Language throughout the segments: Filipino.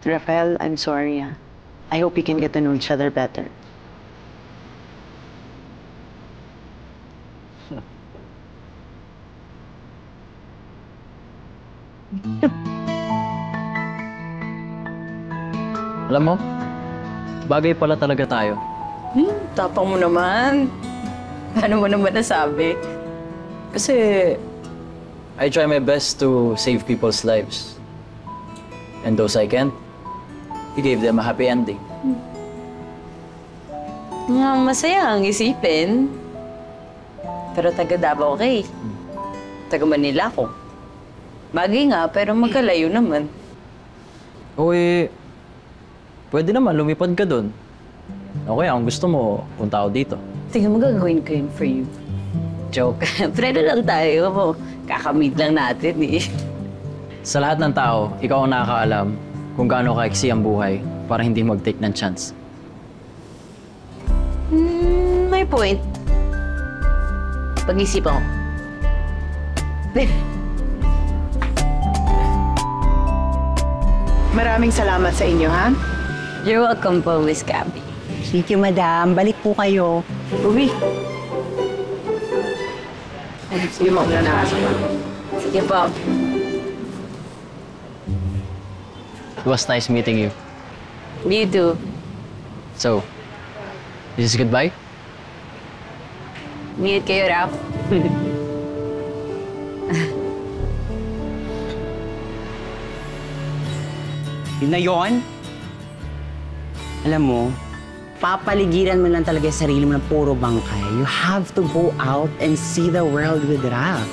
Rafael, I'm sorry. I hope you can get to know each other better. Alam mo, bagay pala talaga tayo. Tapang mo naman. Paano mo naman nasabi? Kasi I try my best to save people's lives. And those I can't, you gave them a happy ending. Masaya ang isipin. Pero taga Davao ka eh. Taga Manila ko. Bagay nga, pero magkalayo naman. O pwede naman lumipad ka dun. Okay, kung gusto mo, punta ako dito. Tingnan mo, gagawin ko yun for you. Joke. Friend lang tayo. Kakamit lang natin eh. Sa lahat ng tao, ikaw ang nakakaalam kung gaano kaiksi ang buhay para hindi mag-take ng chance. May point. Pag-isipan ko. Maraming salamat sa inyo, ha? You're welcome po, Miss Gabby. Thank you, madam. Balik po kayo. Uwi. Sige mo, na. Sige po. It was nice meeting you. Me too. So, this is goodbye? Meet kayo, Ralph. Yun na yun? Alam mo, papaligiran mo lang talaga yung sarili mo ng puro bangkay. You have to go out and see the world with Raph.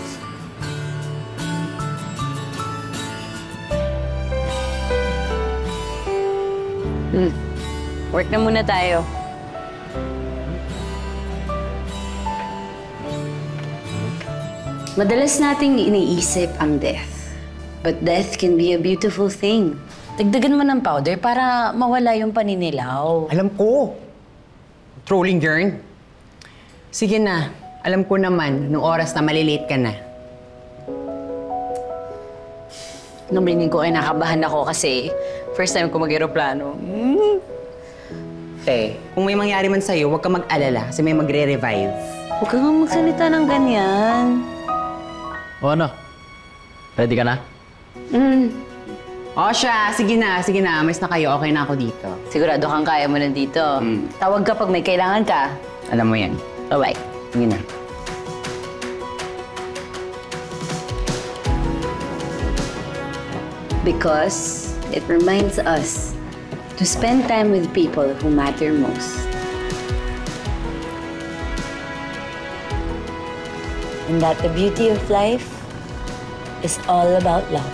Work na muna tayo. Madalas nating iniisip ang death. But death can be a beautiful thing. Dagdagan mo ng powder para mawala yung paninilaw. Alam ko. Trolling yarn. Sige na. Alam ko naman, nung oras na malilate ka na. Nung rinig ko ay nakabahan ako kasi first time ko mag-aeroplano. Te, kung may mangyari man sa'yo, huwag ka mag-alala kasi may magre-revive. Huwag ka nga magsalita ng ganyan. O ano? Ready ka na? O siya, sige na. Mas na kayo, okay na ako dito. Sigurado kang kaya mo nandito. Tawag ka pag may kailangan ka. Alam mo yan. Bye-bye. Sige na. Because it reminds us to spend time with people who matter most. And that the beauty of life is all about love.